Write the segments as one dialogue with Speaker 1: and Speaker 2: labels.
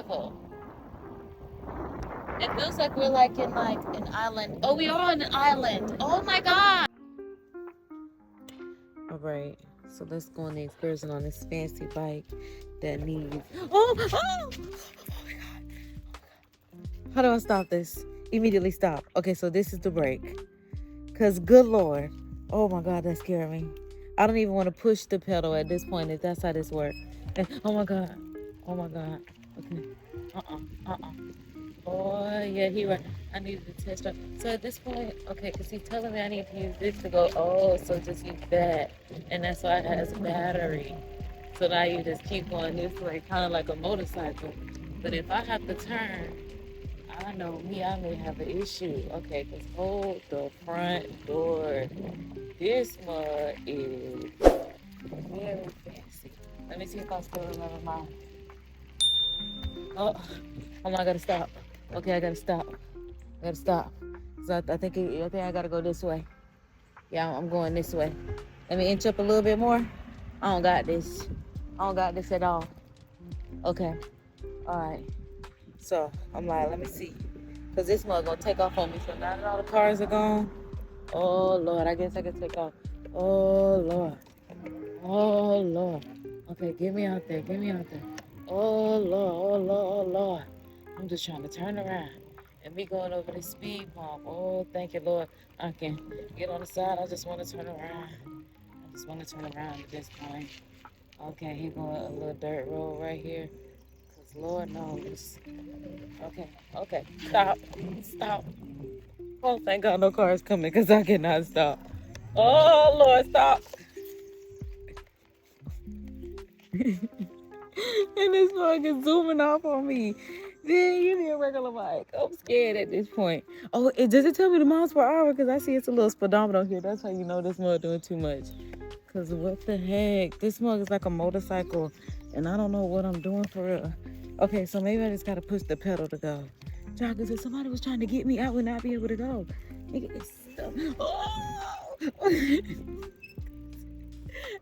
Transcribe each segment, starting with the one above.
Speaker 1: beautiful. It feels like we're like in like an island. Oh, we are on an island. Oh my God. All right, so let's go on the excursion on this fancy bike that needs. Oh my God. How do I stop this? Immediately stop. Okay, so this is the brake. Cause good Lord. Oh my God, that scared me. I don't even want to push the pedal at this point if that's how this works. Oh my God. Oh my God. Okay. Oh yeah, he right. I needed to test drive. So at this point, okay, because he's telling me I need to use this to go. Oh, so just use that, and that's why it has battery. So now you just keep going this way, kind of like a motorcycle. But if I have to turn, I know me, I may have an issue. Okay, because hold the front door. This mug is very fancy. Let me see if I still remember mine. Oh, I gotta stop. Okay, I gotta stop. So I think I gotta go this way. Yeah, I'm going this way. Let me inch up a little bit more. I don't got this at all. Okay, all right. So I'm like, let me see, cause this mug gonna take off on me. So now that all the cars are gone, oh Lord, I guess I can take off. Oh Lord. Okay, get me out there. Oh Lord. I'm just trying to turn around. And me going over the speed bump. Oh, thank you, Lord. I can get on the side. I just want to turn around. At this point. Okay, he going a little dirt road right here. Because Lord knows. Okay. Stop. Oh, thank God no cars coming because I cannot stop. Oh, Lord, stop. And this mug is zooming off on me. Then you need a regular bike. I'm scared at this point. Oh, does it tell me the miles per hour? Because I see it's a little speedometer here. That's how you know this mug doing too much. Because what the heck? This mug is like a motorcycle. And I don't know what I'm doing for real. Okay, so maybe I just got to push the pedal to go. Because if somebody was trying to get me, I would not be able to go. Oh!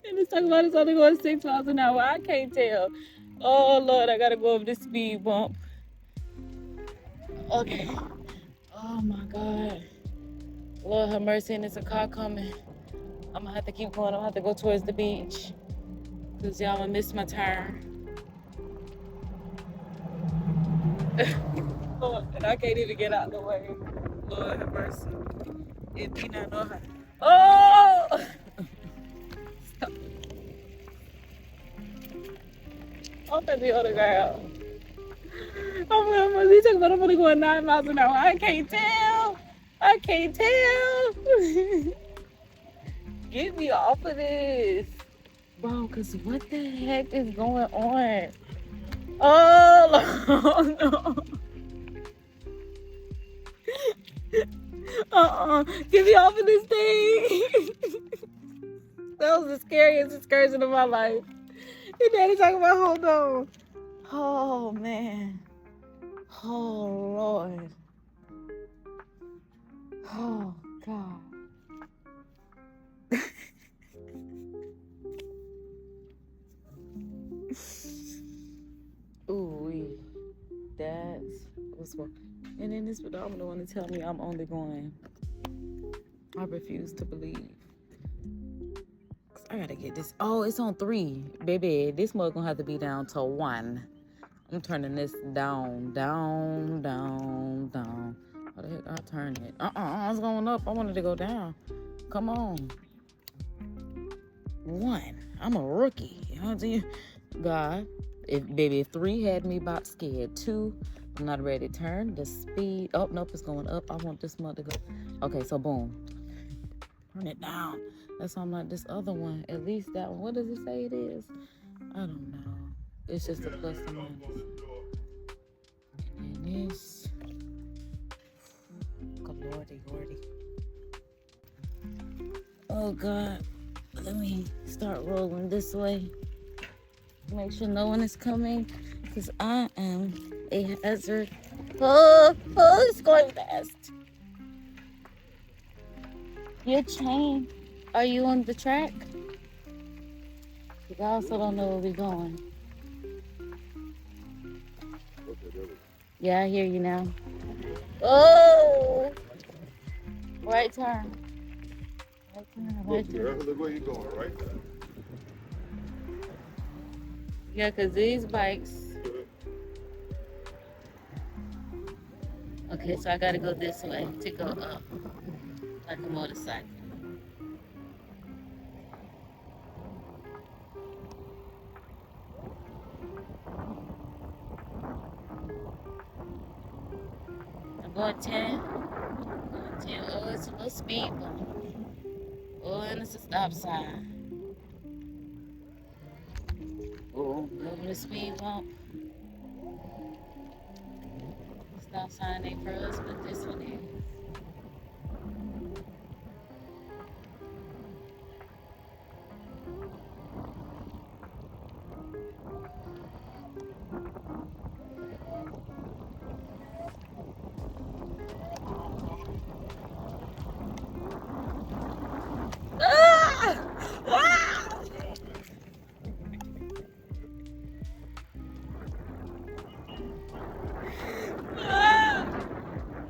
Speaker 1: And it's talking about it's only going 6 miles an hour. I can't tell. Oh, Lord, I got to go over the speed bump. Okay. Oh, my God. Lord have mercy, and there's a car coming. I'm going to have to keep going. I'm going to have to go towards the beach. Because y'all going to miss my turn. Lord, and I can't even get out of the way. Lord have mercy. It be not know how. Oh! Stop. I'm gonna be on the ground. I'm only going 9 miles an hour. I can't tell. Get me off of this. Bro, because what the heck is going on? Oh, no. Get me off of this thing. That was the scariest excursion of my life. Your daddy talking about hold on. Oh, man. Oh, Lord. Oh, God. Ooh, that's what's wrong. And then this pedometer want to tell me I'm only going. I refuse to believe. I gotta get this. Oh, it's on 3. Baby, this mug gonna have to be down to 1. I'm turning this down. How the heck I turn it? It's going up. I wanted to go down. Come on. 1. I'm a rookie. You know what I'm saying? God, if 3 had me about scared. 2, I'm not ready to turn. The speed. Oh, nope, it's going up. I want this mug to go. Okay, so boom. Turn it down. That's why I'm like this other one. At least that one. What does it say it is? I don't know. It's just a plus and minus. And this. Lordy. Oh, God. Let me start rolling this way. Make sure no one is coming. Because I am a hazard. Oh, it's going fast. Your chain. Are you on the track? Because I also don't know where we're going. Yeah, I hear you now. Oh! Right turn. Right turn, right turn.
Speaker 2: Look where you going, right?
Speaker 1: Yeah, because these bikes... Okay, so I got to go this way to go up, like a motorcycle. I'm going 10. Going 10. Oh, it's a little speed bump. Oh, and it's a stop sign. Oh, moving the speed bump. Stop sign ain't for us, but this one is. Ah! Ah! Ah!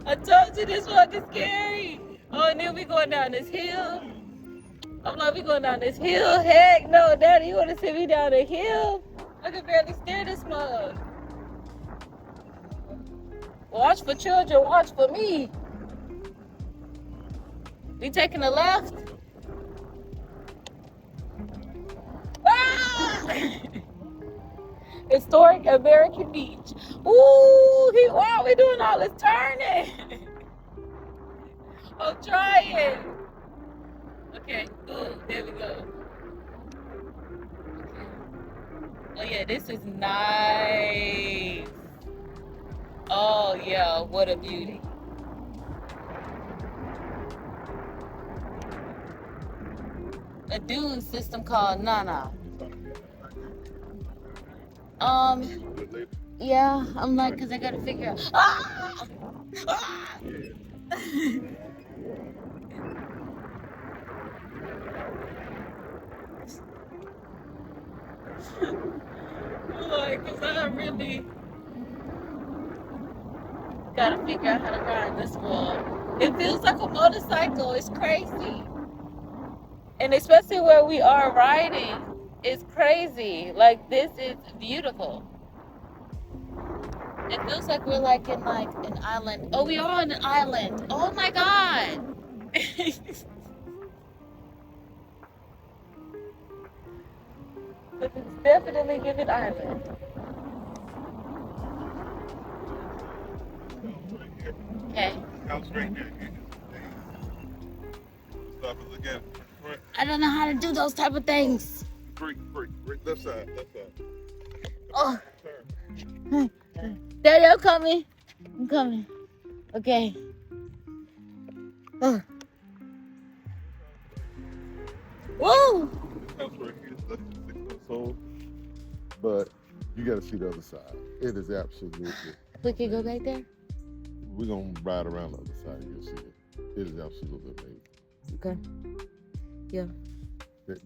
Speaker 1: I told you this fucking scary. Oh, and then we going down this hill. I'm like, we going down this hill? Heck no, Daddy, you want to send me down the hill? I can barely steer this mug. Watch for children, watch for me. We taking a left? Ah! Historic American Beach. Ooh, why are we doing all this turning? I'm trying. Okay, ooh, there we go. Okay. Oh yeah, this is nice. Oh yeah, what a beauty. A dune system called Nana. Yeah, I'm like, cause I gotta figure out. Ah! Ah! Like, cause I really gotta figure out how to ride this one. It feels like a motorcycle. It's crazy. And especially where we are riding, it's crazy. Like, this is beautiful. It feels like we're like in like an island. Oh, we are on an island. Oh my God. But it's definitely giving island. Okay. I don't know how to do those type of things.
Speaker 2: Break, left side.
Speaker 1: Oh. Daddy, I'm coming. Okay. Oh. Woo!
Speaker 2: But you got to see the other side. It is absolutely.
Speaker 1: We can go back there?
Speaker 2: We're going to ride around the other side and you'll see it. It is absolutely amazing.
Speaker 1: Okay. Yeah.
Speaker 2: This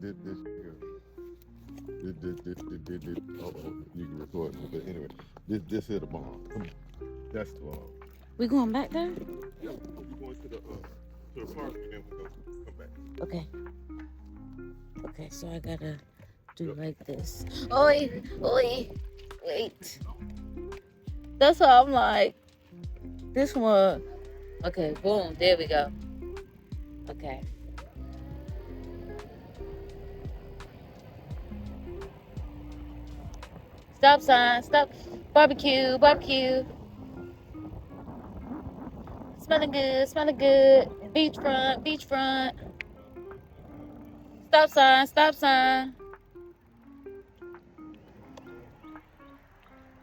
Speaker 2: you can record it, but anyway, this is the bomb. That's the bomb.
Speaker 1: We going back there?
Speaker 2: Yeah, we're going to the park and then we're going to come back.
Speaker 1: Okay. Okay, so I gotta do like this. Oi, wait. That's why I'm like, this one. Okay, boom, there we go. Okay. Stop sign, stop. Barbecue. Smelling good. Beachfront. Stop sign.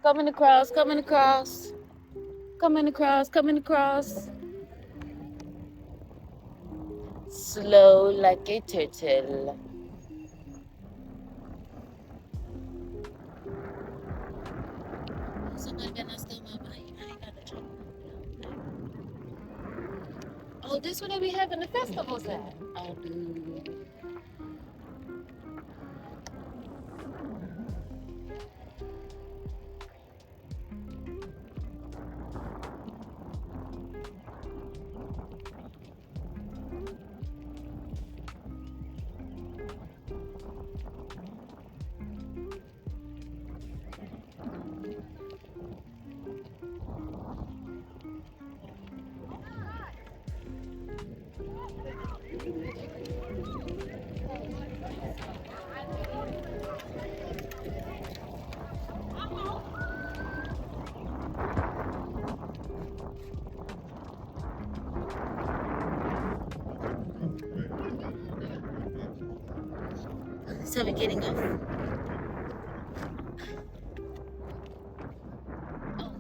Speaker 1: Coming across. Slow like a turtle. Somebody better not steal my bike. I ain't got the trouble. Oh, this one they be having the festivals at. Oh, dude. So we're getting off. Oh,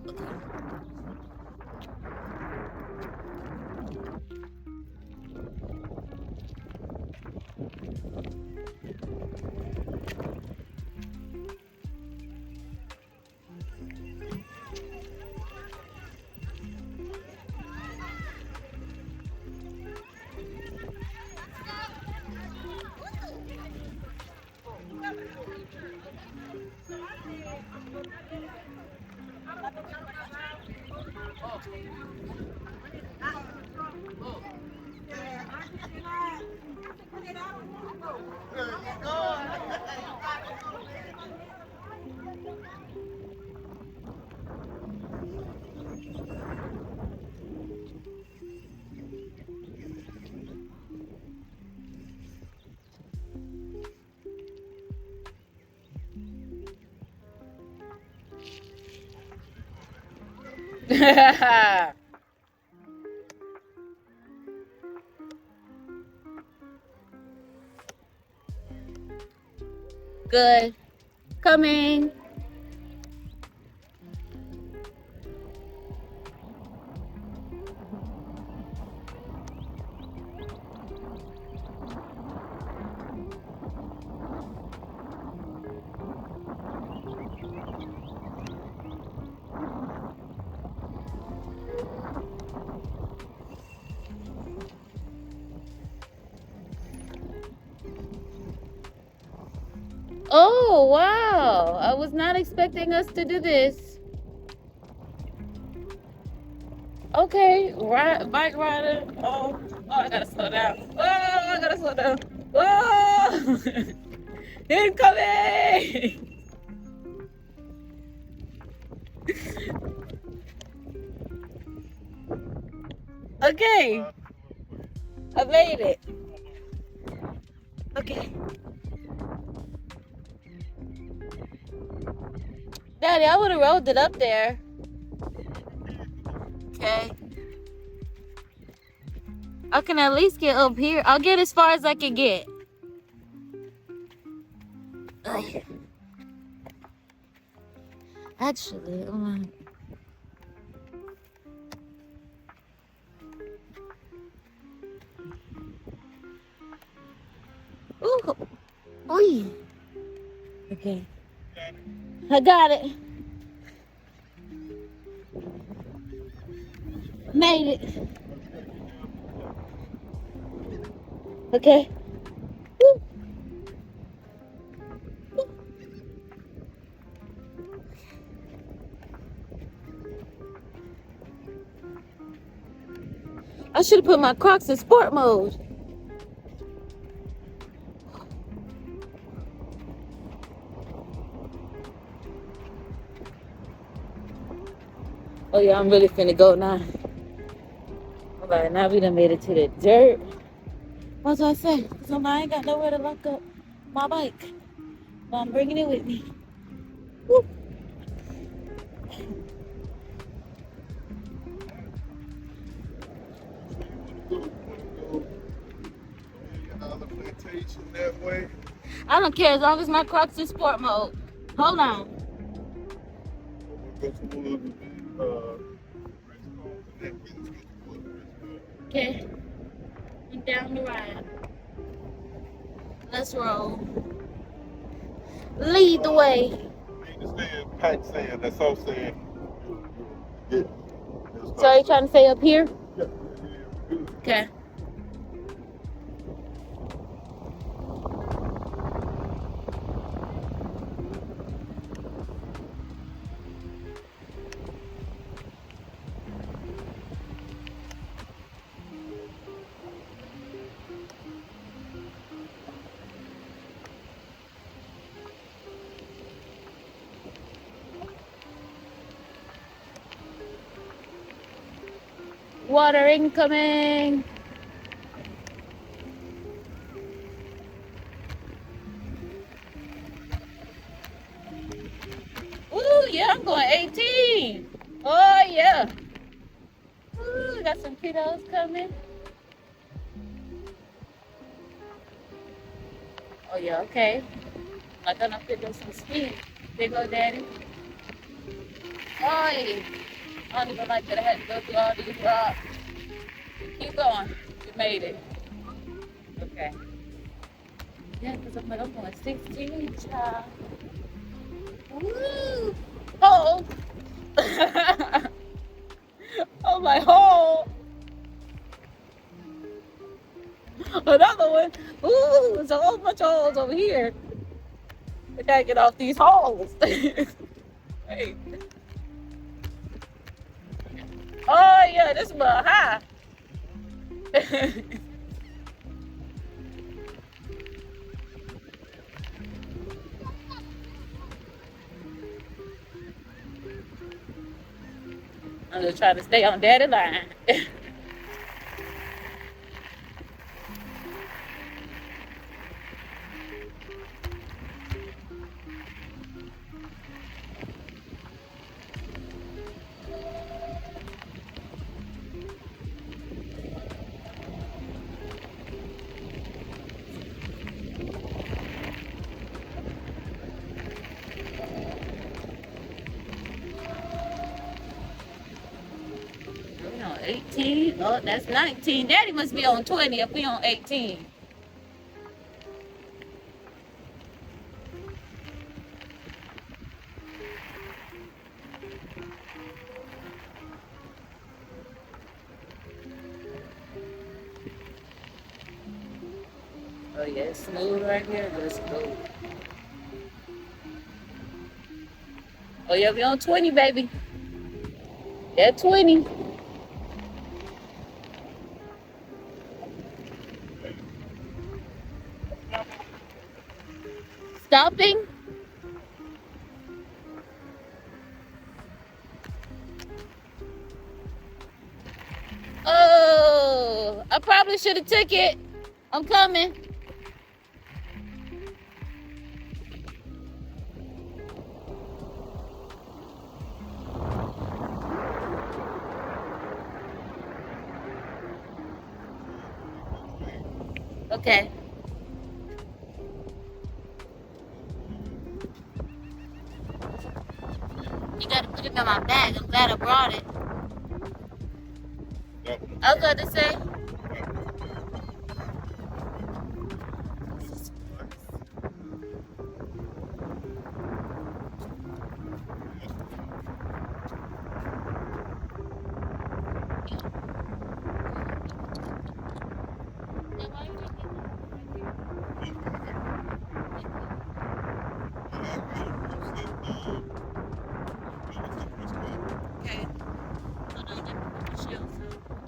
Speaker 1: okay. Good. Coming. Oh, wow. I was not expecting us to do this. Okay, bike rider. Oh, I gotta slow down. Oh, I gotta slow down. Oh, incoming. Okay, I made it. Okay. Daddy, I would have rolled it up there. Okay. I can at least get up here. I'll get as far as I can get. Ugh. Actually, ooh. Oy. Okay. I got it. Made it. Okay. Woo. Woo. I should have put my Crocs in sport mode. Oh yeah, I'm really finna go now. Alright, now we done made it to the dirt. What was I say? So I ain't got nowhere to lock up my bike. So I'm bringing it with me. Woo.
Speaker 2: That way.
Speaker 1: I don't care as long as my Crocs in sport mode. Hold on. Okay. I'm down the ride. Let's roll. Lead the way.
Speaker 2: Pat saying, that's all saying. Yeah.
Speaker 1: So are you trying to stay up here?
Speaker 2: Yeah.
Speaker 1: Okay. Water incoming. Ooh, yeah, I'm going 18. Oh, yeah. Ooh, got some kiddos coming. Oh yeah, okay. I'm gonna pick up some speed. There go daddy. Oi! I don't even like that I had to go through all these rocks. Keep going. You made it. Okay. Yeah, because I'm like, I'm going 16, child. Woo! Oh! I'm like, oh! Another one. Ooh, there's a whole bunch of holes over here. I gotta get off these holes. Hey. Oh yeah, this is about high. I'm just trying to stay on daddy line. We on 18. Oh, that's 19. Daddy must be on 20 if we on 18. Oh yeah, it's smooth right here. It's smooth. Oh yeah, we on 20, baby. Yeah, 20. Stopping. Oh, I probably should have took it. I'm coming. Okay. You gotta put it in my bag. I'm glad I brought it. I was gonna say. Okay. Hold on, let me put the shelf up.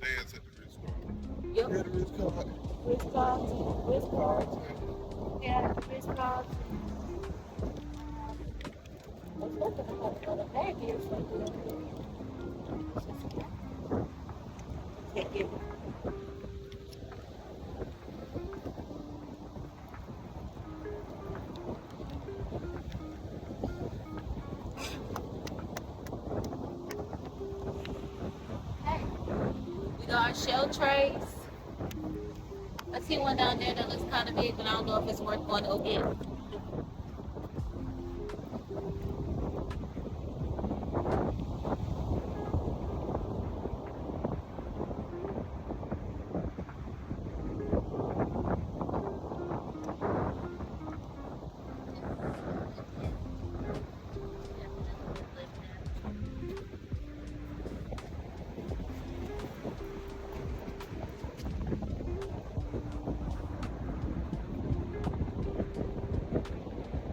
Speaker 2: Dance at the Ritz-Carlton.
Speaker 1: Yep.
Speaker 2: Yeah, the Ritz-Carlton.
Speaker 1: Ritz-Carlton. Ritz-Carlton. Yeah, Ritz-Carlton. I'm supposed to have another bag here somewhere. Take it. Hey, we got our shell trays. I see one down there that looks kind of big, but I don't know if it's worth going to go get.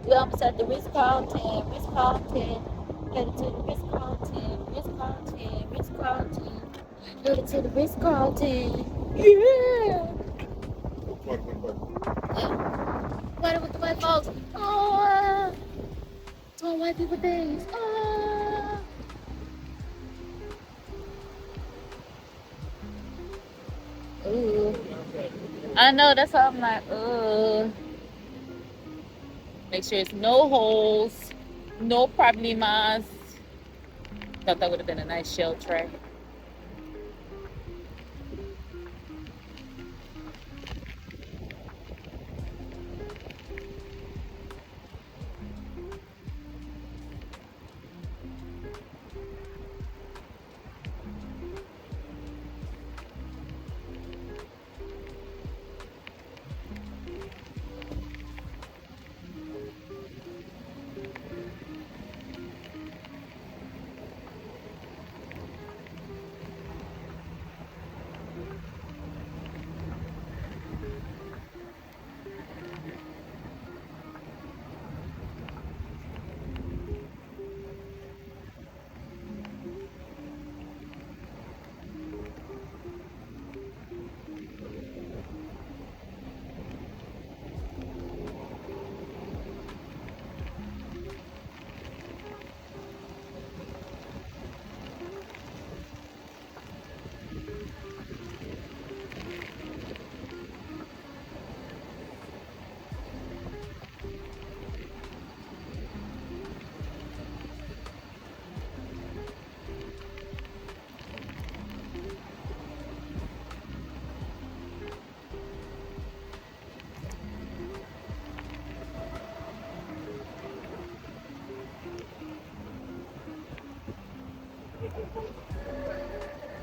Speaker 1: We almost at the Ritz-Carlton, Ritz-Carlton, headed to the Ritz-Carlton, Ritz-Carlton, Ritz-Carlton, headed to the Ritz-Carlton. Yeah! Party with the white folks. Oh, doing white people things. Oh. Ooh. I know, that's why I'm like, make sure it's no holes, no problemas. Thought that would have been a nice shell tray.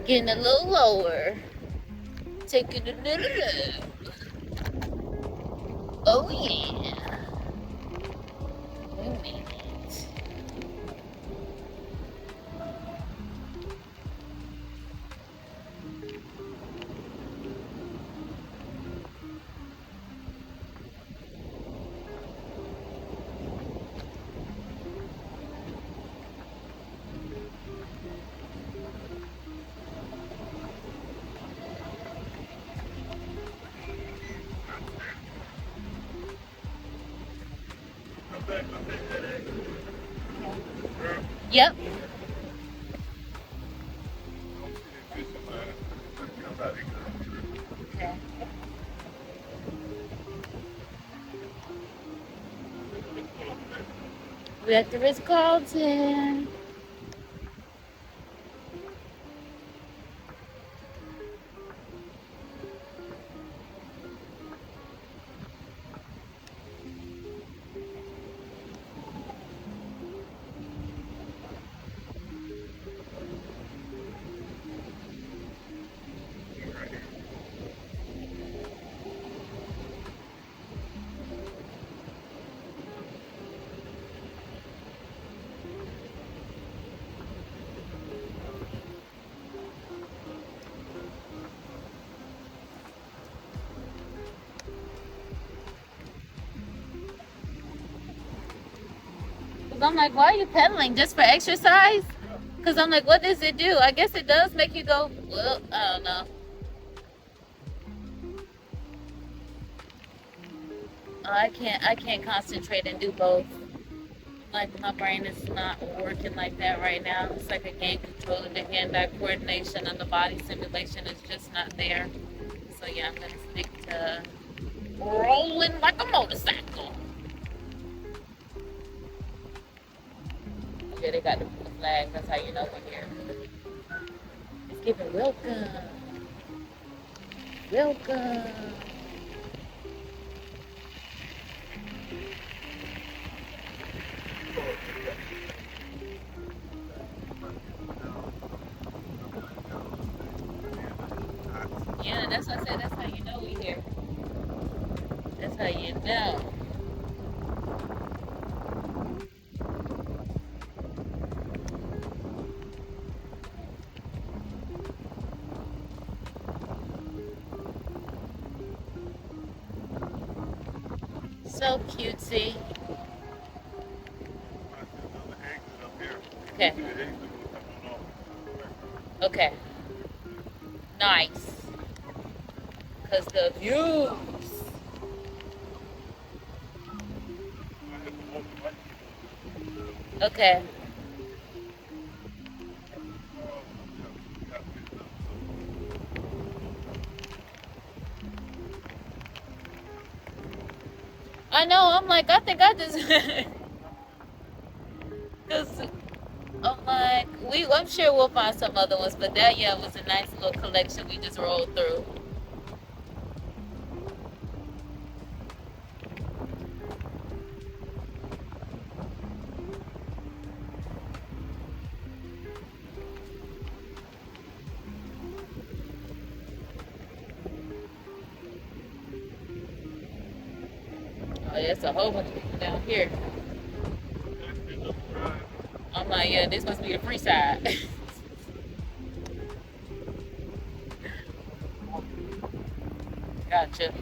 Speaker 1: Getting a little lower. Taking a little low. Oh yeah. We made it. Yep. Okay. We're at the Ritz-Carlton. I'm like, why are you pedaling? Just for exercise? Because I'm like, what does it do? I guess it does make you go, well, I don't know. I can't concentrate and do both. Like, my brain is not working like that right now. It's like I can't control it. The hand-eye coordination and the body simulation is just not there. So yeah, I'm gonna stick to rolling like a motorcycle. Yeah, they got the flag. That's how you know we're here. It's giving welcome. Welcome. Yeah, that's what I said. That's how you know we're here. That's how you know. So cutesy. Okay. Okay. Nice. Because the views. Okay. I know, I'm like, I think I just, because I'm like, I'm sure we'll find some other ones, but that, yeah, was a nice little collection we just rolled through. Oh, yeah, it's a whole bunch of people down here. I'm like, yeah, this must be the free side. Gotcha.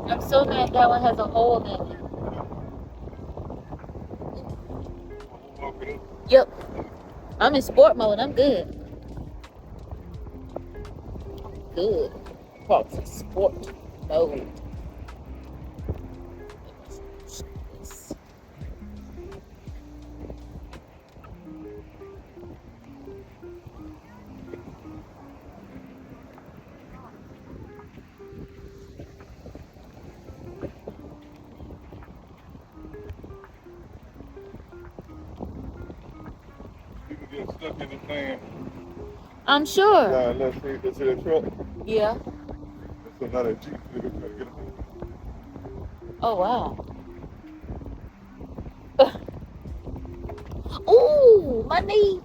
Speaker 1: I'm so mad that one has a hole in it. Yep. I'm in sport mode. I'm good. Good. Parks in sport mode.
Speaker 2: stuck in the sand.
Speaker 1: I'm sure.
Speaker 2: Nah, let's see that truck.
Speaker 1: Yeah.
Speaker 2: So now that Jeep, they're trying to get them.
Speaker 1: Oh, wow. Ooh, my knee.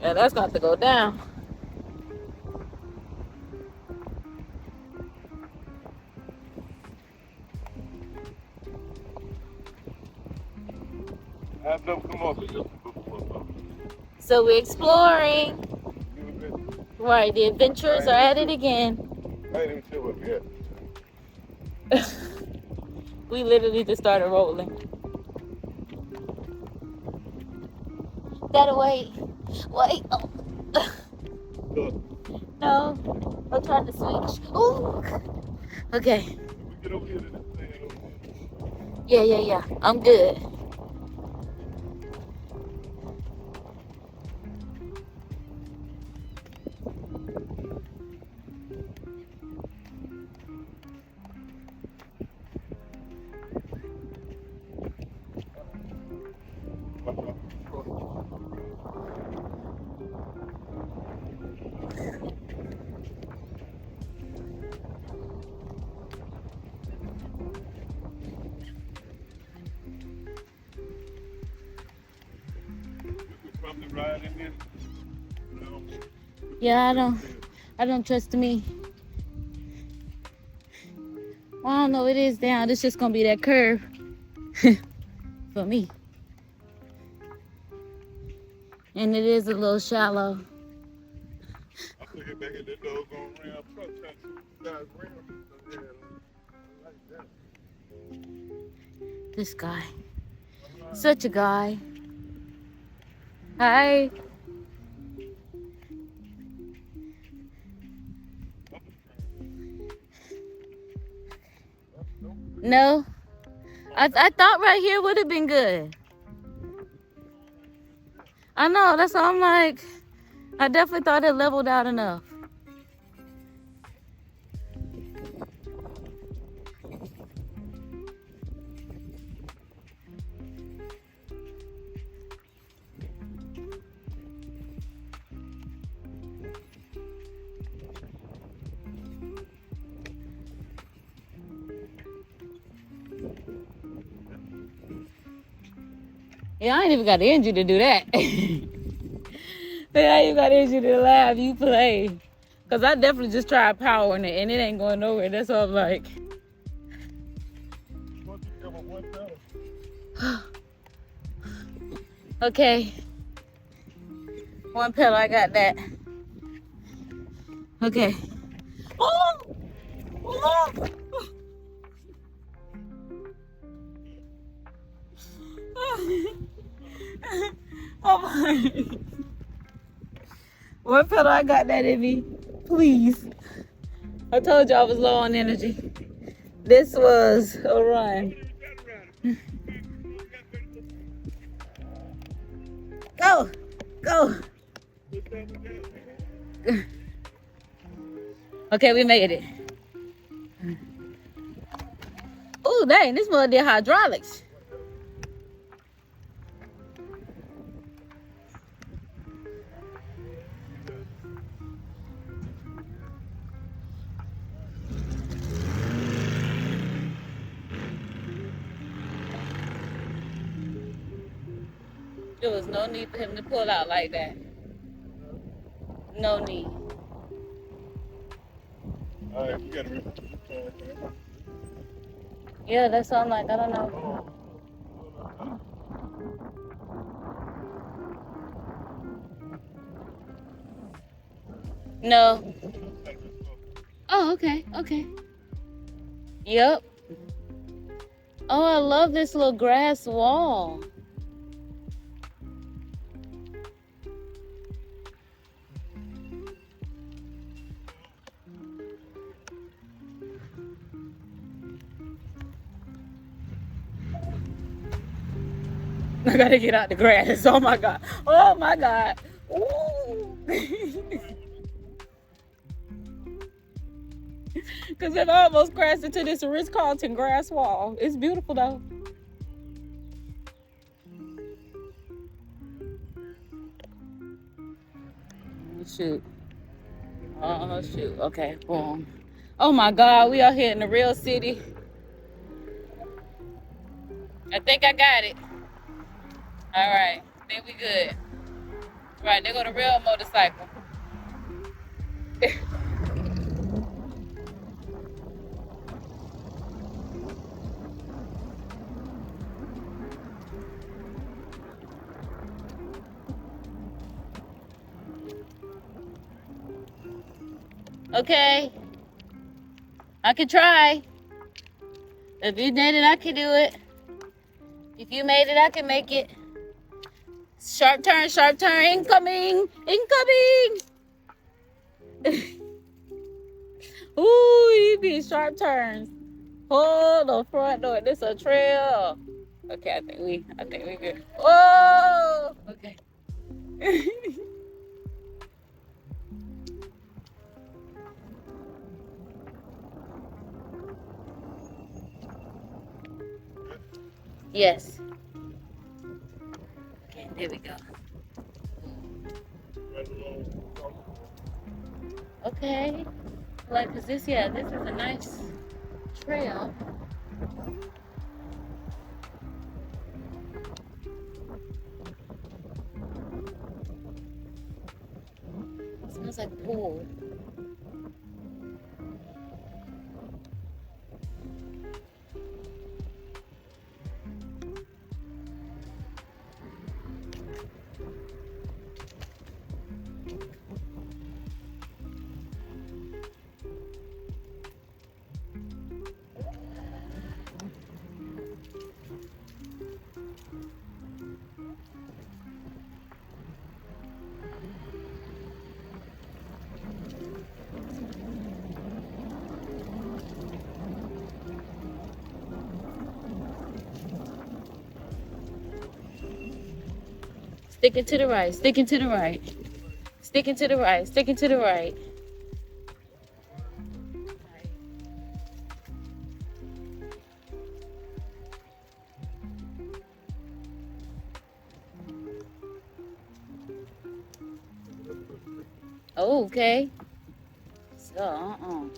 Speaker 1: Yeah, that's got to go down.
Speaker 2: I've never come up with this before.
Speaker 1: So we're exploring. Right, the adventurers are at it again.
Speaker 2: I ain't even sure what we at.
Speaker 1: We literally just started rolling. Gotta wait. Wait. Oh. No. I'm trying to switch. Ooh. Okay.
Speaker 2: Get over here to this thing over
Speaker 1: Yeah,
Speaker 2: here.
Speaker 1: yeah, yeah. I'm good.
Speaker 2: Probably ride in there. No.
Speaker 1: Yeah, I don't trust me. Well, I don't know, it is down. It's just gonna be that curve for me. And it is a little shallow.
Speaker 2: I took it back at that doggone ram truck trying to see the guy's ram. Like that.
Speaker 1: This guy. Such a guy. Hi. No. I thought right here would have been good. I know, that's why I'm like, I definitely thought it leveled out enough. Yeah, I ain't even got the energy to do that. I ain't even got the energy to laugh, you play. Cause I definitely just tried powering it and it ain't going nowhere. That's all I'm like. Okay. One pedal, I got that. Okay. Oh! Oh! Oh my. One pedal, I got that in me. Please. I told you I was low on energy. This was a run. Go. Go. Okay, we made it. Ooh, dang, this mother did hydraulics. There was no need for him to pull out like that. No need.
Speaker 2: All right, you gotta remember.
Speaker 1: Yeah, that's all I'm like, I don't know. No. Oh, okay, okay. Yep. Oh, I love this little grass wall. I gotta get out the grass. Oh my God. Oh my God. Ooh. Because it almost crashed into this Ritz-Carlton grass wall. It's beautiful though. shoot. Oh, shoot. Okay, boom. Oh, my God. We are here in the real city. I think I got it. All right. I think we good. All right, there go the real motorcycle. Okay. I can try. If you did it, I can do it. If you made it, I can make it. Sharp turn, incoming, incoming. Ooh, you be sharp turns. Pull the front door. This a trail. Okay, I think we good. Oh, okay. Yes. Okay, there we go. Okay. Like, cause this is a nice trail. It smells like pool. Sticking to the right, sticking to the right. Sticking to the right, sticking to the right. Oh, okay. So,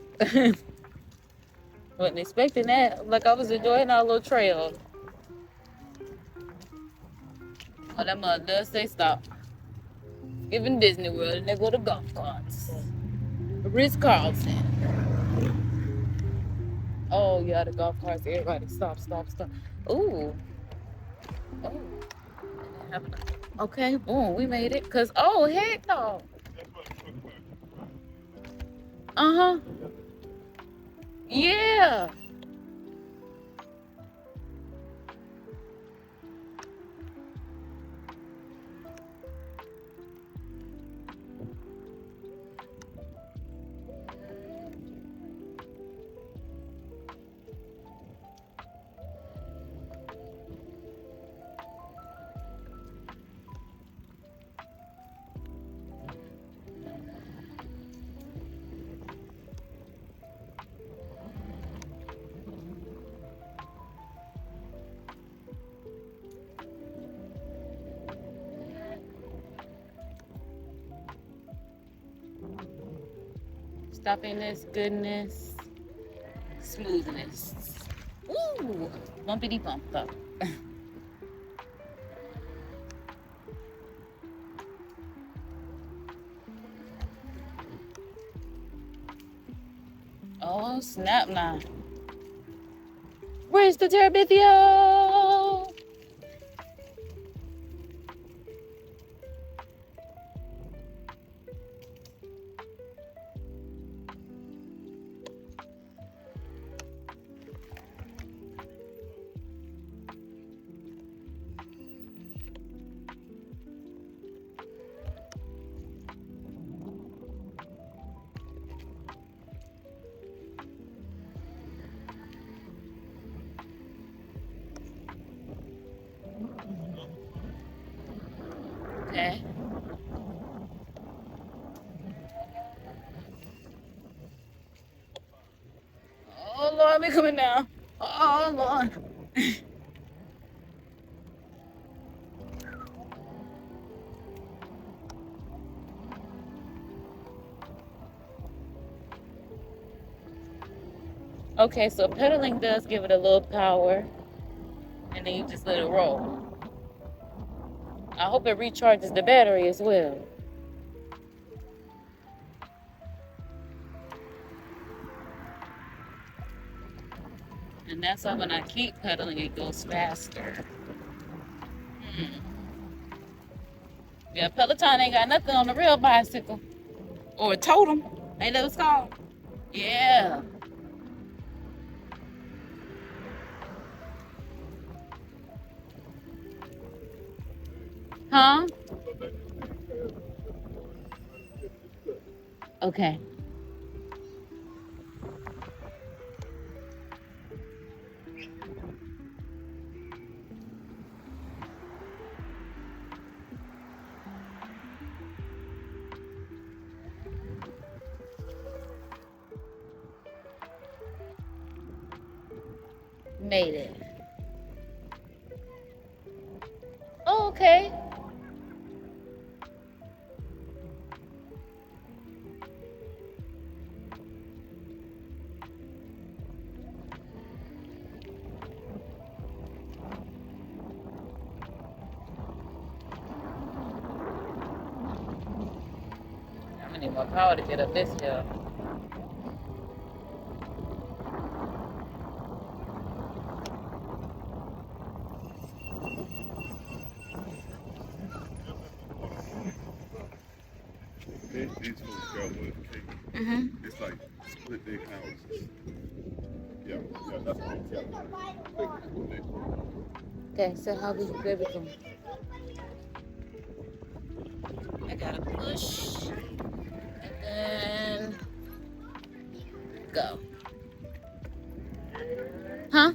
Speaker 1: wasn't expecting that. Like, I was enjoying our little trail. Oh, that mother does say stop. Even Disney World, and they go to golf carts. Ritz-Carlton. Oh, yeah, the golf carts. Everybody stop. Ooh. Oh. Okay, boom, we made it. Cause, oh, heck no. Uh-huh. Yeah. Stopping this goodness, smoothness. Ooh, bumpity bump up. Oh, snap now. Where's the Terabithia? Okay. Oh, Lord, we coming down. Oh, Lord. Okay, so pedaling does give it a little power, and then you just let it roll. I hope it recharges the battery as well. And that's why when I keep pedaling, it goes faster. Yeah, Peloton ain't got nothing on the real bicycle. Or a totem. Ain't that what it's called? Yeah. Huh? Okay. Made it. Oh, okay. I need more power to get up this hill.
Speaker 2: These folks got what cake. It's like split their houses. Yeah, that's what
Speaker 1: Okay, so how we do everything? I gotta push and then go. Huh?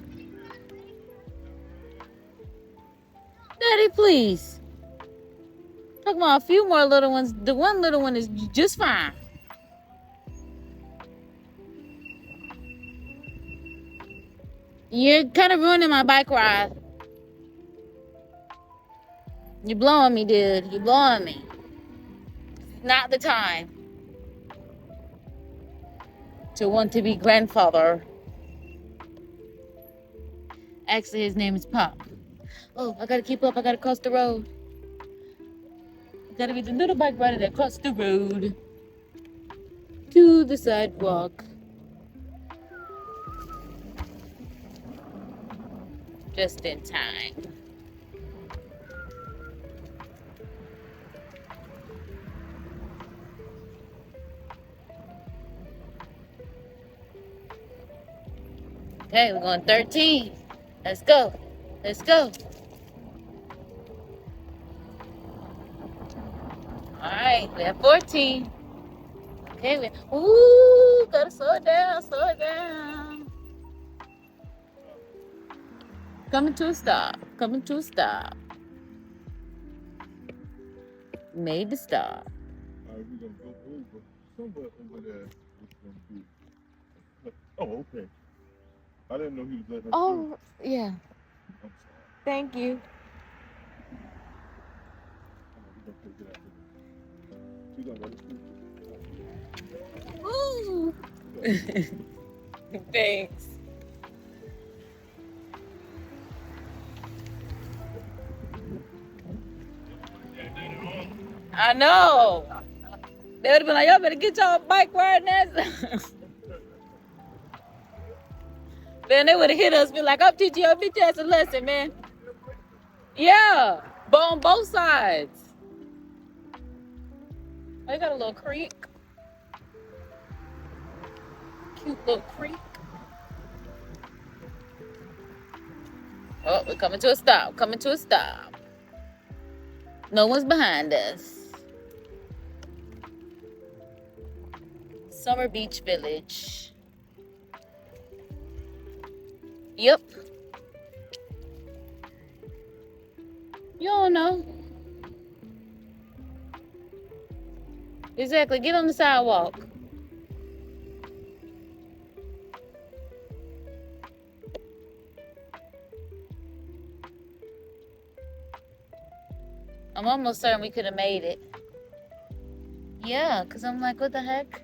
Speaker 1: Daddy, please. Talking about a few more little ones. The one little one is just fine. You're kind of ruining my bike ride. You're blowing me, dude. You're blowing me. Not the time to want to be grandfather. Actually, his name is Pop. Oh, I gotta keep up. I gotta cross the road. I gotta be the little bike rider that crossed the road to the sidewalk. Just in time. Okay, we're going 13. Let's go. Let's go. All right, we have 14. Okay, gotta slow it down, slow it down. Coming to a stop, coming to a stop. Made the stop.
Speaker 2: All right, we're gonna go over somewhere over there. It's gonna be. Oh, okay. I didn't know he was letting us
Speaker 1: Oh, yeah.
Speaker 2: I'm sorry.
Speaker 1: Thank you.
Speaker 2: We're gonna take it out. We gonna let us
Speaker 1: Woo! Thanks. I know. They would have been like, y'all better get y'all bike riding ass. Then they would have hit us, be like, I'm teaching your bitch ass a lesson, man. Yeah, but on both sides. Oh, you got a little creek. Cute little creek. Oh, we're coming to a stop, coming to a stop. No one's behind us. Summer Beach Village. Yep. You don't know. Exactly. Get on the sidewalk. I'm almost certain we could have made it. Yeah, because I'm like, what the heck?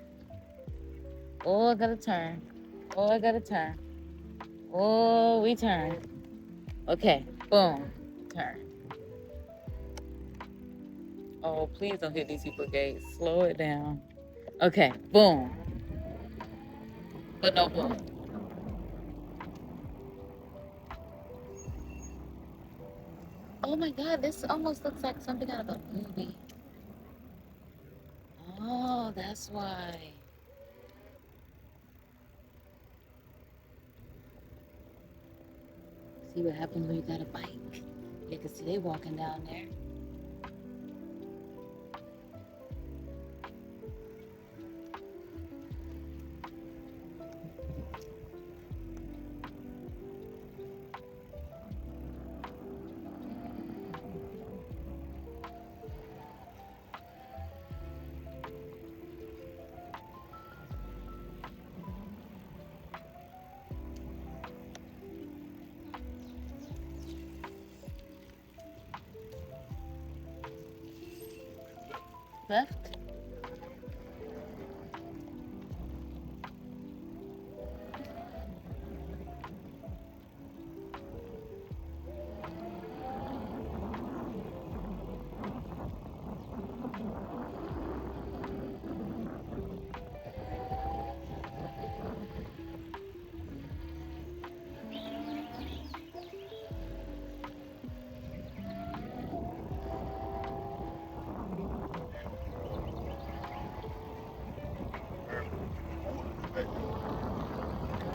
Speaker 1: Oh, I gotta turn. Oh, I gotta turn. Oh, we turn. Okay, boom, turn. Oh, please don't hit these people gates. Slow it down. Okay, boom. But no boom. Oh my God, this almost looks like something out of a movie. Oh, that's why. See what happens when you got a bike. You can see they walking down there. Left?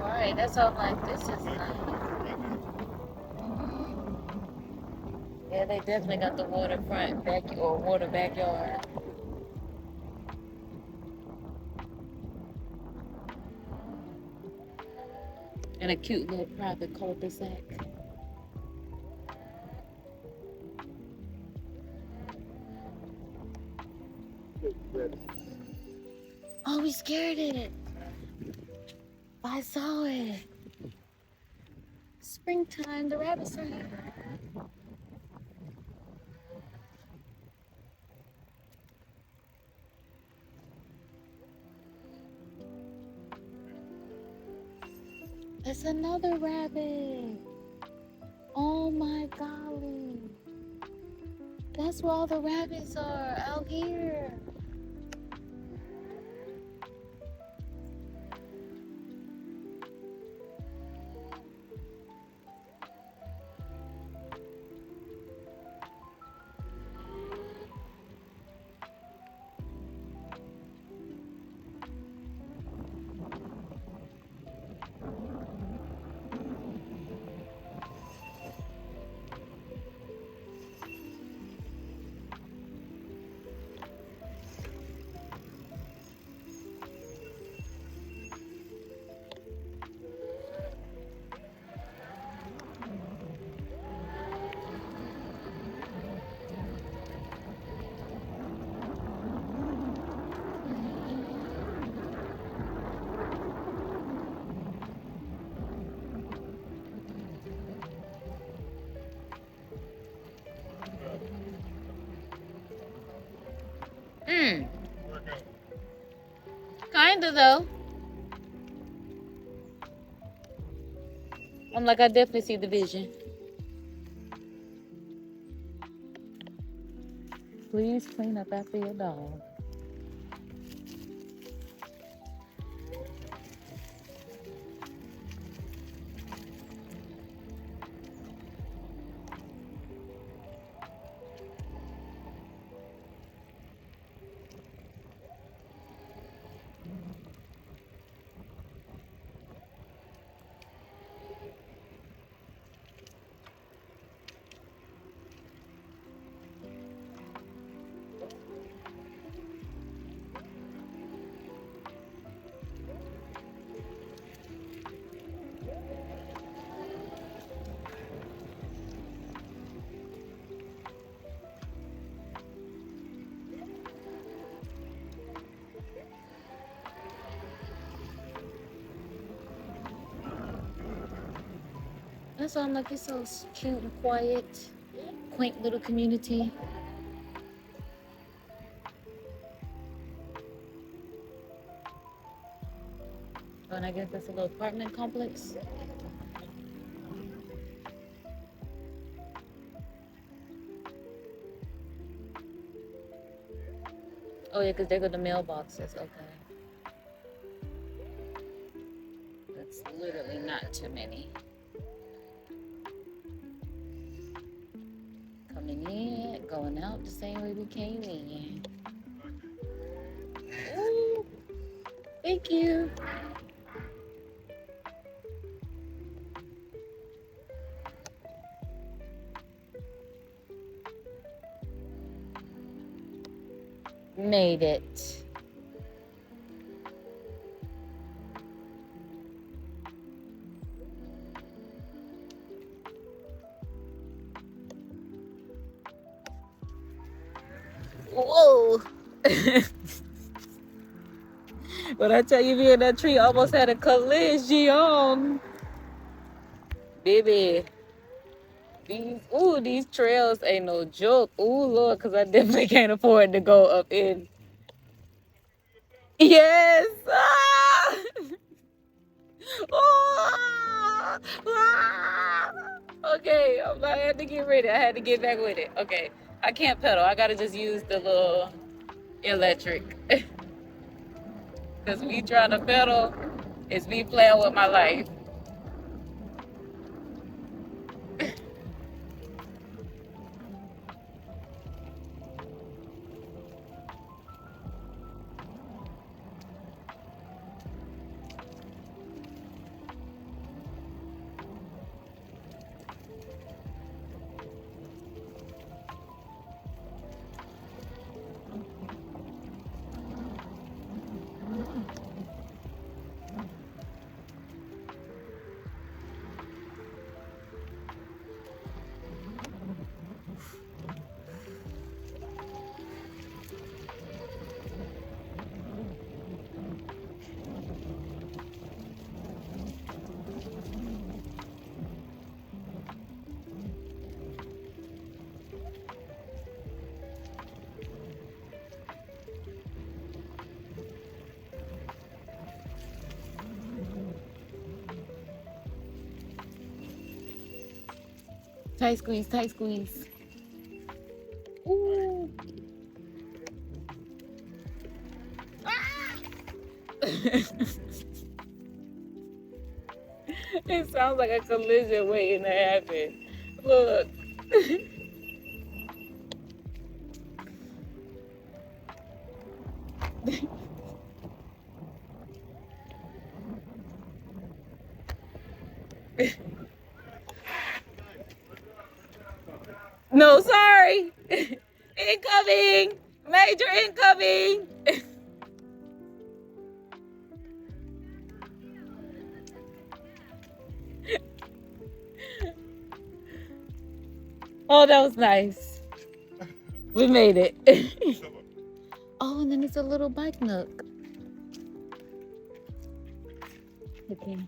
Speaker 1: Alright, that's all like this is nice. Yeah, they definitely got the waterfront back or water backyard. And a cute little private cul-de-sac. Oh, we scared it. I saw it. Springtime, the rabbits are here. There's another rabbit. Oh my golly. That's where all the rabbits are, out here. Kinda though. I'm like, I definitely see the vision. Please clean up after your dog. That's why I'm like, it's so cute and quiet, quaint little community. and I guess that's a little apartment complex. Oh yeah, because there go the mailboxes. Okay. That's literally not too many. Coming in, going out the same way we came in. Ooh, thank you. Made it. Whoa. When I tell you, me and that tree almost had a collision. Baby. These trails ain't no joke. Ooh, Lord, because I definitely can't afford to go up in. Yes. Ah! Oh! Ah! Okay, I had to get ready. I had to get back with it. Okay, I can't pedal. I gotta just use the little electric. Because me trying to pedal is me playing with my life. Tight squeeze, tight squeeze. Ooh. Ah! It sounds like a collision waiting to happen. Look. No, sorry. Incoming. Major incoming. Oh, that was nice. We made it. Oh, and then it's a little bike nook. Okay.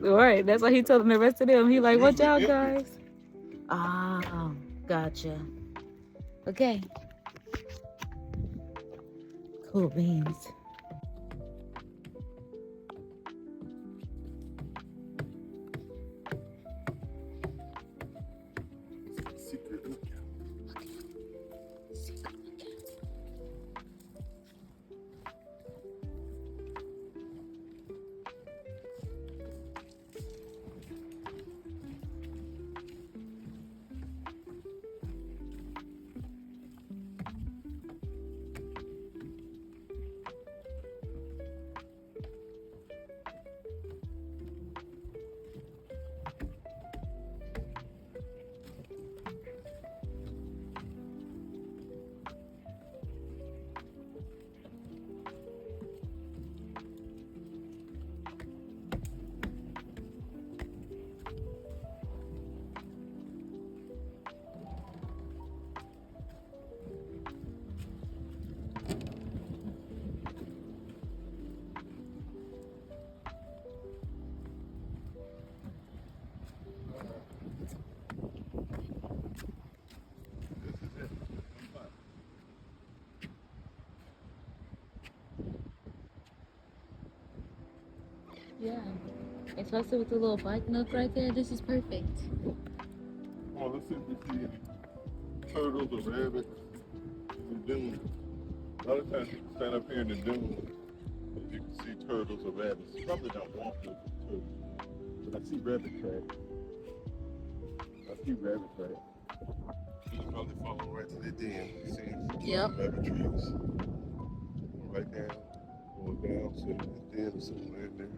Speaker 1: All right, that's why he told them the rest of them. He like, watch out, guys. Ah, gotcha. Okay. Cool beans. Yeah. Especially with the little bike nook right there, this is perfect.
Speaker 2: Oh, let's see if we see any turtles or rabbits in the dunes. A lot of times you can stand up here in the dunes and you can see turtles or rabbits. Probably don't want to turtles, but I see rabbit tracks. You can probably follow right to the den. You see rabbit trees. Right down, going down to the den or somewhere in there.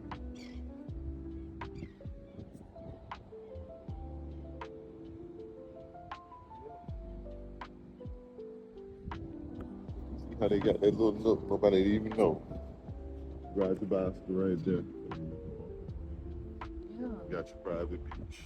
Speaker 2: See how they got that little nook, nobody even know. Ride the bicycle right there.
Speaker 1: Yeah.
Speaker 2: You got your private beach.